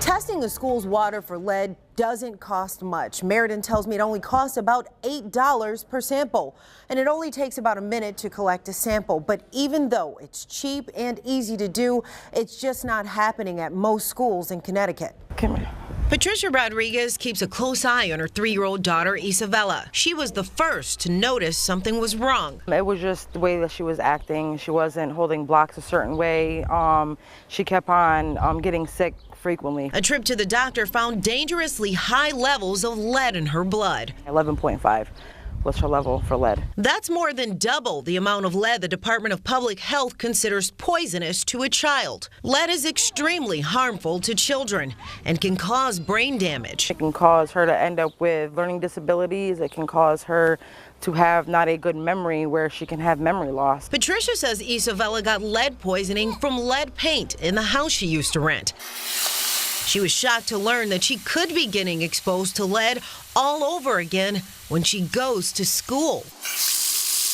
Testing a school's water for lead doesn't cost much. Meriden tells me it only costs about $8 per sample, and it only takes about a minute to collect a sample. But even though it's cheap and easy to do, it's just not happening at most schools in Connecticut. Come here. Patricia Rodriguez keeps a close eye on her 3-year-old daughter, Isabella. She was the first to notice something was wrong. It was just the way that she was acting. She wasn't holding blocks a certain way. She kept on getting sick frequently. A trip to the doctor found dangerously high levels of lead in her blood. 11.5 was her level for lead. That's more than double the amount of lead the Department of Public Health considers poisonous to a child. Lead is extremely harmful to children and can cause brain damage. It can cause her to end up with learning disabilities. It can cause her to have not a good memory where she can have memory loss. Patricia says Isabella got lead poisoning from lead paint in the house she used to rent. She was shocked to learn that she could be getting exposed to lead all over again when she goes to school.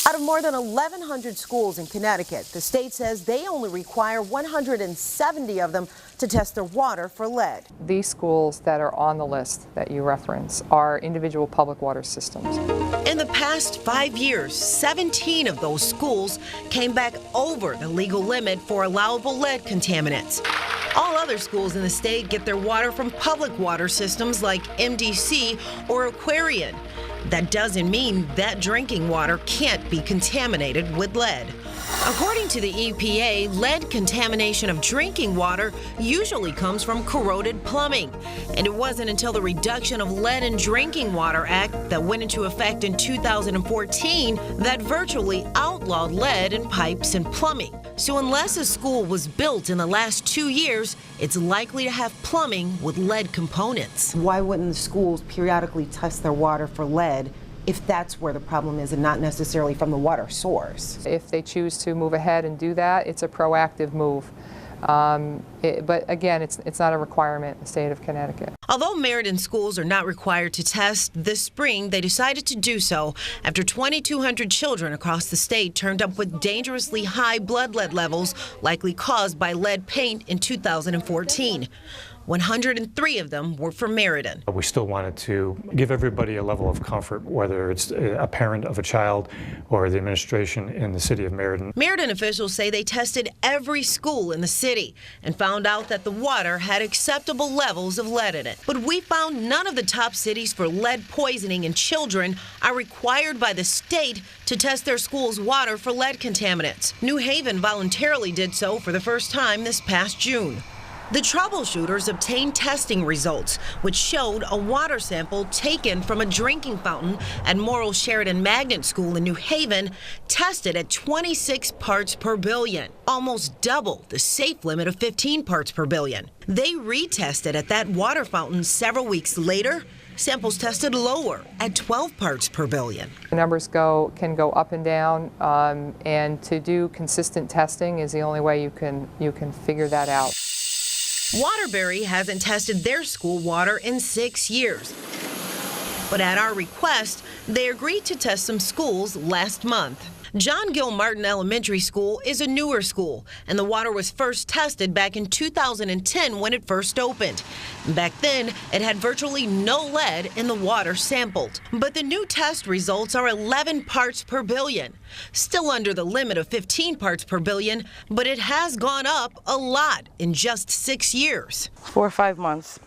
Out of more than 1,100 schools in Connecticut, the state says they only require 170 of them to test their water for lead. These schools that are on the list that you reference are individual public water systems. In the past 5 years, 17 of those schools came back over the legal limit for allowable lead contaminants. All other schools in the state get their water from public water systems like MDC or Aquarian. That doesn't mean that drinking water can't be contaminated with lead. According to the EPA, lead contamination of drinking water usually comes from corroded plumbing. And it wasn't until the Reduction of Lead in Drinking Water Act that went into effect in 2014 that virtually outlawed lead in pipes and plumbing. So unless a school was built in the last 2 years, it's likely to have plumbing with lead components. Why wouldn't the schools periodically test their water for lead if that's where the problem is and not necessarily from the water source? If they choose to move ahead and do that, it's a proactive move. But again, it's not a requirement in the state of Connecticut. Although Meriden schools are not required to test, this spring they decided to do so after 2,200 children across the state turned up with dangerously high blood lead levels likely caused by lead paint in 2014. 103 of them were from Meriden. We still wanted to give everybody a level of comfort, whether it's a parent of a child or the administration in the city of Meriden. Meriden officials say they tested every school in the city and found out that the water had acceptable levels of lead in it. But we found none of the top cities for lead poisoning in children are required by the state to test their school's water for lead contaminants. New Haven voluntarily did so for the first time this past June. The troubleshooters obtained testing results, which showed a water sample taken from a drinking fountain at Morrill Sheridan Magnet School in New Haven tested at 26 parts per billion, almost double the safe limit of 15 parts per billion. They retested at that water fountain several weeks later. Samples tested lower at 12 parts per billion. The numbers can go up and down, and to do consistent testing is the only way you can figure that out. Waterbury hasn't tested their school water in 6 years. But at our request, they agreed to test some schools last month. John Gill Martin Elementary School is a newer school, and the water was first tested back in 2010 when it first opened. Back then, it had virtually no lead in the water sampled. But the new test results are 11 parts per billion, still under the limit of 15 parts per billion, but it has gone up a lot in just 6 years. 4 or 5 months.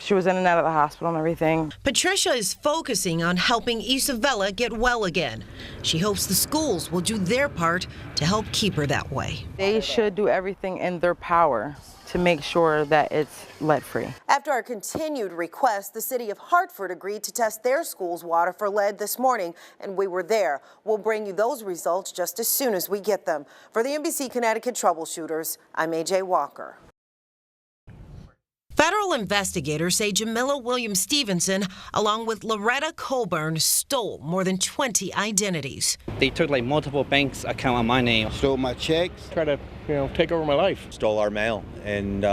She was in and out of the hospital and everything. Patricia is focusing on helping Isabella get well again. She hopes the schools will do their part to help keep her that way. They should do everything in their power to make sure that it's lead-free. After our continued request, the city of Hartford agreed to test their school's water for lead this morning, and we were there. We'll bring you those results just as soon as we get them. For the NBC Connecticut Troubleshooters, I'm AJ Walker. Federal investigators say Jamila Williams Stevenson, along with Loretta Colburn, stole more than 20 identities. They took like multiple banks account on my name. Stole my checks. Tried to, take over my life. Stole our mail and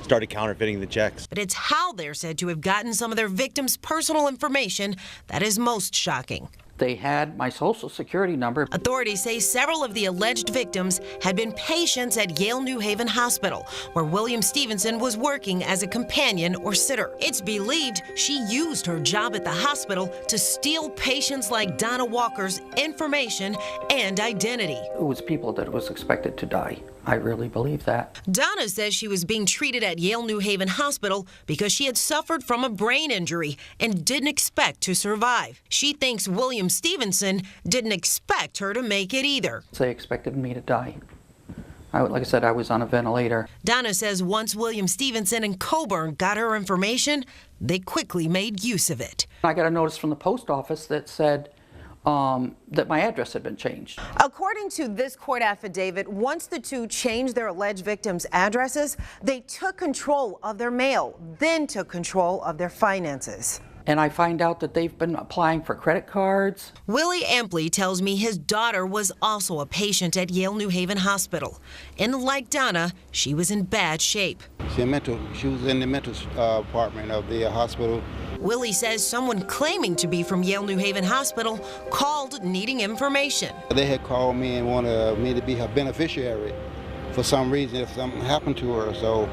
started counterfeiting the checks. But it's how they're said to have gotten some of their victims' personal information that is most shocking. They had my social security number. Authorities say several of the alleged victims had been patients at Yale New Haven Hospital, where William Stevenson was working as a companion or sitter. It's believed she used her job at the hospital to steal patients like Donna Walker's information and identity. It was people that was expected to die. I really believe that. Donna says she was being treated at Yale New Haven Hospital because she had suffered from a brain injury and didn't expect to survive. She thinks William Stevenson didn't expect her to make it either. They expected me to die. Like I said, I was on a ventilator. Donna says once William Stevenson and Coburn got her information, they quickly made use of it. I got a notice from the post office that said that my address had been changed. According to this court affidavit, once the two changed their alleged victims' addresses, they took control of their mail, then took control of their finances. And I find out that they've been applying for credit cards. Willie Ampley tells me his daughter was also a patient at Yale New Haven Hospital. And like Donna, she was in bad shape. She was in the mental department of the hospital. Willie says someone claiming to be from Yale New Haven Hospital called needing information. They had called me and wanted me to be her beneficiary for some reason if something happened to her, so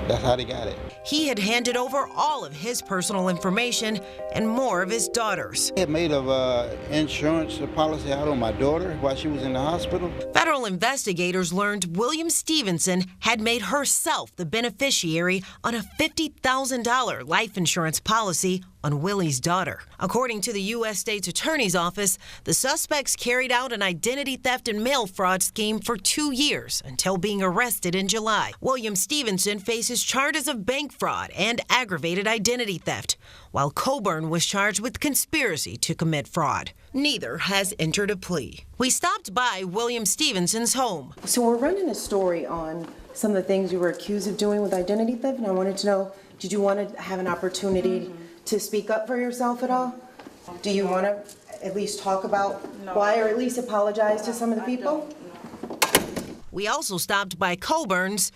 that's how they got it. He had handed over all of his personal information and more of his daughter's. I had made an insurance policy out on my daughter while she was in the hospital. Federal investigators learned William Stevenson had made herself the beneficiary on a $50,000 life insurance policy on Willie's daughter. According to the U.S. State's Attorney's Office, the suspects carried out an identity theft and mail fraud scheme for 2 years until being arrested in July. William Stevenson faces charges of bank fraud and aggravated identity theft, while Coburn was charged with conspiracy to commit fraud. Neither has entered a plea. We stopped by William Stevenson's home. So we're running a story on some of the things you were accused of doing with identity theft, and I wanted to know, did you want to have an opportunity to speak up for yourself at all? Do you want to at least talk about why, or at least apologize to some of the people? We also stopped by Coburn's,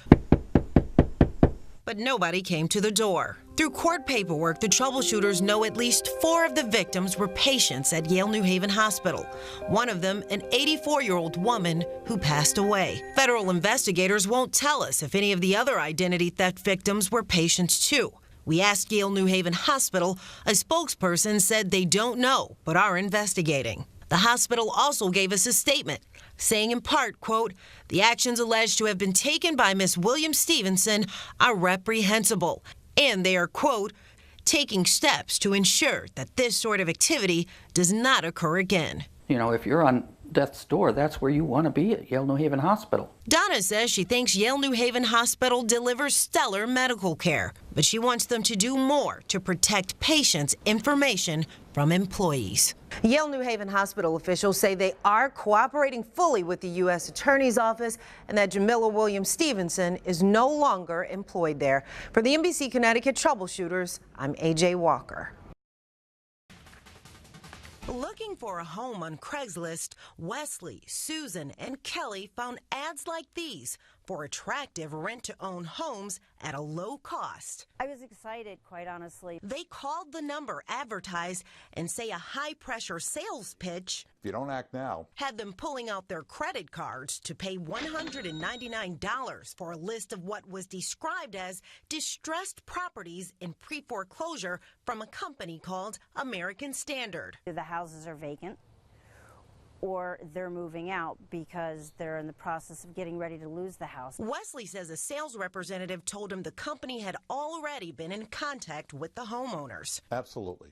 but nobody came to the door. Through court paperwork, the troubleshooters know at least 4 of the victims were patients at Yale New Haven Hospital. One of them, an 84-year-old woman who passed away. Federal investigators won't tell us if any of the other identity theft victims were patients too. We asked Yale New Haven Hospital. A spokesperson said they don't know, but are investigating. The hospital also gave us a statement, saying in part, quote, "The actions alleged to have been taken by Miss Williams Stevenson are reprehensible, and they are, quote, taking steps to ensure that this sort of activity does not occur again." You know, if you're on death's door, that's where you want to be, at Yale New Haven Hospital. Donna says she thinks Yale New Haven Hospital delivers stellar medical care, but she wants them to do more to protect patients' information from employees. Yale New Haven Hospital officials say they are cooperating fully with the U.S. Attorney's Office and that Jamila Williams Stevenson is no longer employed there. For the NBC Connecticut Troubleshooters, I'm AJ Walker. Looking for a home on Craigslist, Wesley, Susan, and Kelly found ads like these for attractive rent-to-own homes at a low cost. I was excited, quite honestly. They called the number advertised and say a high-pressure sales pitch. If you don't act now, Had them pulling out their credit cards to pay $199 for a list of what was described as distressed properties in pre-foreclosure from a company called American Standard. The houses are vacant, or they're moving out because they're in the process of getting ready to lose the house. Wesley says a sales representative told him the company had already been in contact with the homeowners. absolutely.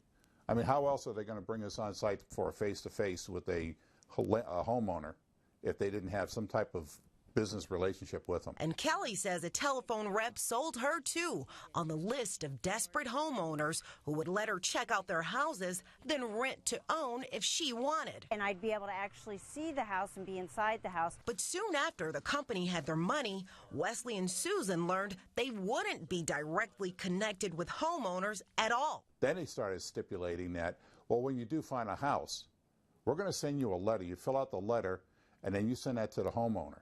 I mean, how else are they going to bring us on site for a face-to-face with a homeowner if they didn't have some type of business relationship with them? And Kelly says a telephone rep sold her, too, on the list of desperate homeowners who would let her check out their houses, then rent to own if she wanted. And I'd be able to actually see the house and be inside the house. But soon after the company had their money, Wesley and Susan learned they wouldn't be directly connected with homeowners at all. Then they started stipulating that, well, when you do find a house, we're going to send you a letter. You fill out the letter, and then you send that to the homeowner.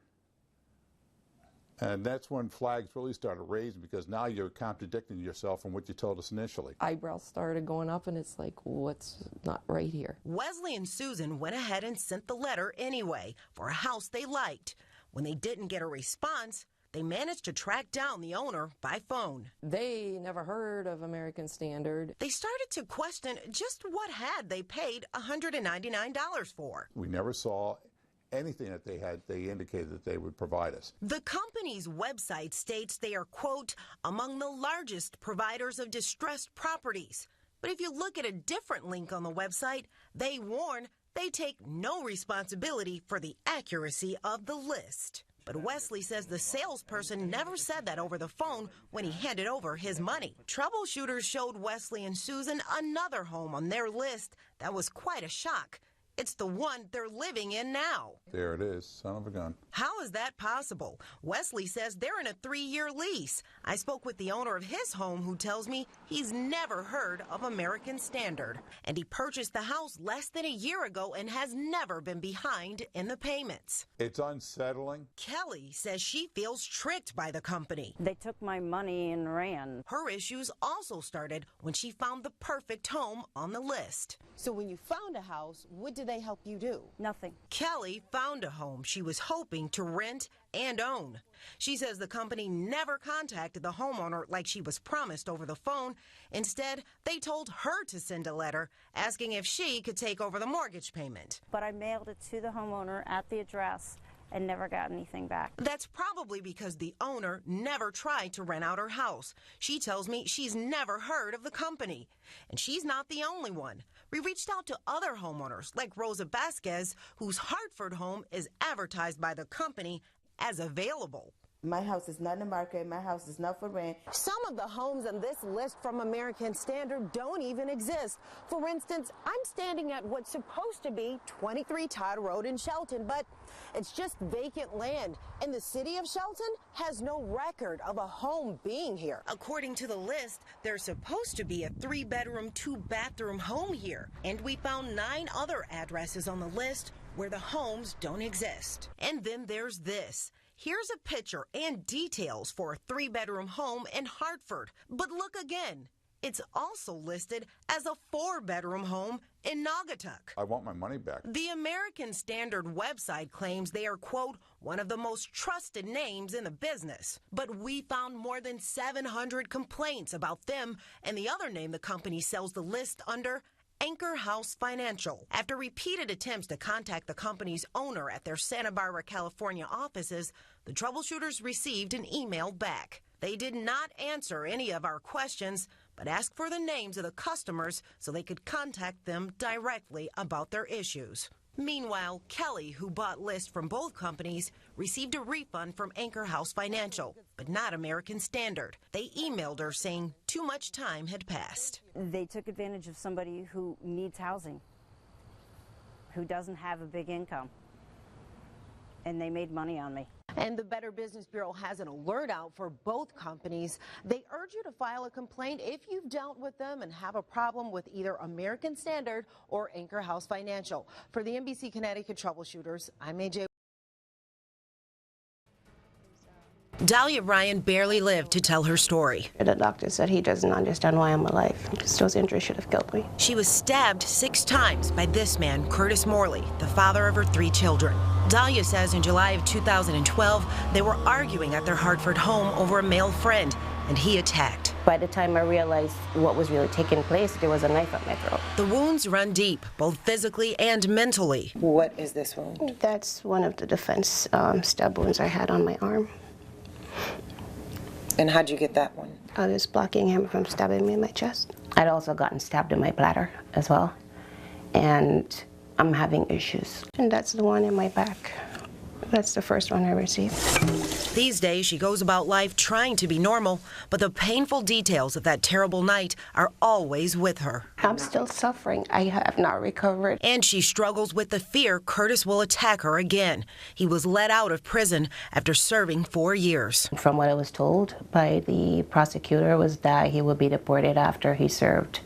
And that's when flags really started raising, because now you're contradicting yourself from what you told us initially. Eyebrows started going up, and it's like, what's not right here? Wesley and Susan went ahead and sent the letter anyway for a house they liked. When they didn't get a response, they managed to track down the owner by phone. They never heard of American Standard. They started to question just what had they paid $199 for. We never saw anything that they indicated that they would provide us. The company's website states they are, quote, among the largest providers of distressed properties. But if you look at a different link on the website, they warn they take no responsibility for the accuracy of the list. But Wesley says the salesperson never said that over the phone when he handed over his money. Troubleshooters showed Wesley and Susan another home on their list that was quite a shock. It's the one they're living in now. There it is, son of a gun. How is that possible? Wesley says they're in a 3-year lease. I spoke with the owner of his home who tells me he's never heard of American Standard. And he purchased the house less than a year ago and has never been behind in the payments. It's unsettling. Kelly says she feels tricked by the company. They took my money and ran. Her issues also started when she found the perfect home on the list. So when you found a house, what did they help you do? Nothing. Kelly found a home she was hoping to rent and own. She says the company never contacted the homeowner like she was promised over the phone. Instead, they told her to send a letter asking if she could take over the mortgage payment. But I mailed it to the homeowner at the address and never got anything back. That's probably because the owner never tried to rent out her house. She tells me she's never heard of the company. And she's not the only one. We reached out to other homeowners like Rosa Vasquez, whose Hartford home is advertised by the company as available. My house is not in the market. My house is not for rent. Some of the homes on this list from American Standard don't even exist. For instance, I'm standing at what's supposed to be 23 Todd Road in Shelton, but it's just vacant land. And the city of Shelton has no record of a home being here. According to the list, there's supposed to be a 3-bedroom, 2-bathroom home here. And we found 9 other addresses on the list where the homes don't exist. And then there's this. Here's a picture and details for a 3-bedroom home in Hartford. But look again. It's also listed as a 4-bedroom home in Naugatuck. I want my money back. The American Standard website claims they are, quote, one of the most trusted names in the business. But we found more than 700 complaints about them and the other name the company sells the list under, Anchor House Financial. After repeated attempts to contact the company's owner at their Santa Barbara, California offices, the troubleshooters received an email back. They did not answer any of our questions, but asked for the names of the customers so they could contact them directly about their issues. Meanwhile, Kelly, who bought lists from both companies, received a refund from Anchor House Financial, but not American Standard. They emailed her saying too much time had passed. They took advantage of somebody who needs housing, who doesn't have a big income, and they made money on me. And the Better Business Bureau has an alert out for both companies. They urge you to file a complaint if you've dealt with them and have a problem with either American Standard or Anchor House Financial. For the NBC Connecticut Troubleshooters, I'm AJ. Dahlia Bryan barely lived to tell her story. The doctor said he doesn't understand why I'm alive. Just those injuries should have killed me. She was stabbed 6 times by this man, Curtis Morley, the father of her 3 children. Dahlia says in July of 2012, they were arguing at their Hartford home over a male friend, and he attacked. By the time I realized what was really taking place, there was a knife at my throat. The wounds run deep, both physically and mentally. What is this wound? That's one of the defense stab wounds I had on my arm. And how'd you get that one? I was blocking him from stabbing me in my chest. I'd also gotten stabbed in my bladder as well. And I'm having issues. And that's the one in my back. That's the first one I received. These days, she goes about life trying to be normal, but the painful details of that terrible night are always with her. I'm still suffering. I have not recovered. And she struggles with the fear Curtis will attack her again. He was let out of prison after serving 4 years. From what I was told by the prosecutor was that he would be deported after he served,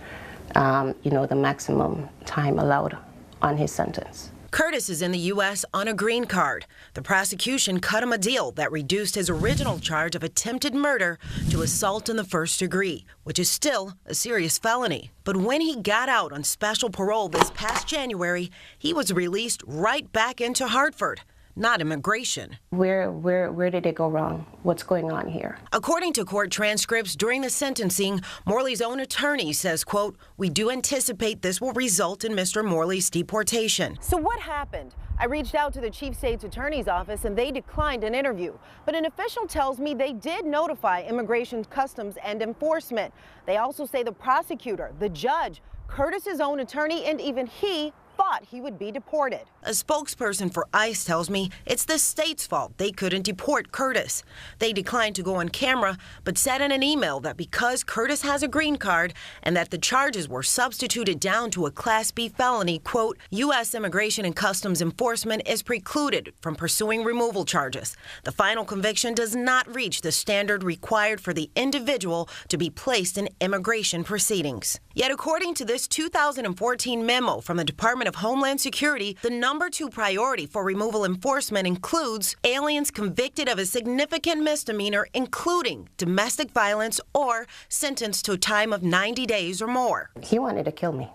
the maximum time allowed on his sentence. Curtis is in the U.S. on a green card. The prosecution cut him a deal that reduced his original charge of attempted murder to assault in the first degree, which is still a serious felony. But when he got out on special parole this past January, he was released right back into Hartford. Not immigration. Where did it go wrong? What's going on here? According to court transcripts during the sentencing, Morley's own attorney says, quote, "We do anticipate this will result in Mr. Morley's deportation." So what happened? I reached out to the chief state's attorney's office and they declined an interview. But an official tells me they did notify Immigration, Customs and Enforcement. They also say the prosecutor, the judge, Curtis's own attorney, and even he thought he would be deported. A spokesperson for ICE tells me it's the state's fault they couldn't deport Curtis. They declined to go on camera, but said in an email that because Curtis has a green card and that the charges were substituted down to a Class B felony, quote, U.S. Immigration and Customs Enforcement is precluded from pursuing removal charges. The final conviction does not reach the standard required for the individual to be placed in immigration proceedings. Yet according to this 2014 memo from the Department of Homeland Security, the number 2 priority for removal enforcement includes aliens convicted of a significant misdemeanor, including domestic violence or sentenced to a time of 90 days or more. He wanted to kill me.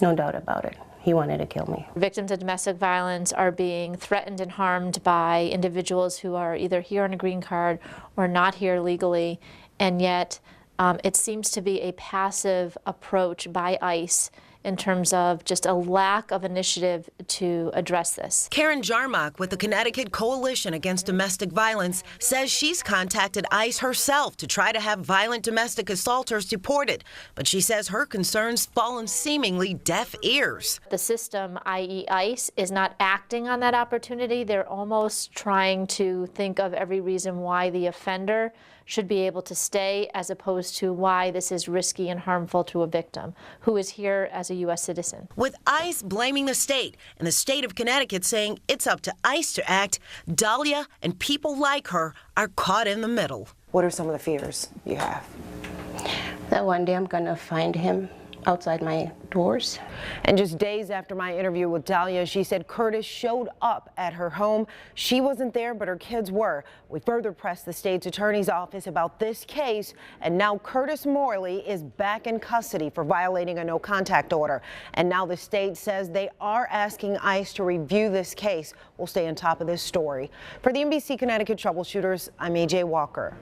No doubt about it. He wanted to kill me. Victims of domestic violence are being threatened and harmed by individuals who are either here on a green card or not here legally, and yet it seems to be a passive approach by ICE in terms of just a lack of initiative to address this. Karen Jarmock with the Connecticut Coalition Against Domestic Violence says she's contacted ICE herself to try to have violent domestic assaulters deported, but she says her concerns fall on seemingly deaf ears. The system, i.e. ICE, is not acting on that opportunity. They're almost trying to think of every reason why the offender should be able to stay, as opposed to why this is risky and harmful to a victim who is here as a U.S. citizen. With ICE blaming the state and the state of Connecticut saying it's up to ICE to act, Dahlia and people like her are caught in the middle. What are some of the fears you have? That one day I'm gonna find him outside my doors. And just days after my interview with Dahlia, she said Curtis showed up at her home. She wasn't there, but her kids were. We further pressed the state's attorney's office about this case, and now Curtis Morley is back in custody for violating a no contact order. And now the state says they are asking ICE to review this case. We'll stay on top of this story. For the NBC Connecticut Troubleshooters, I'm AJ Walker.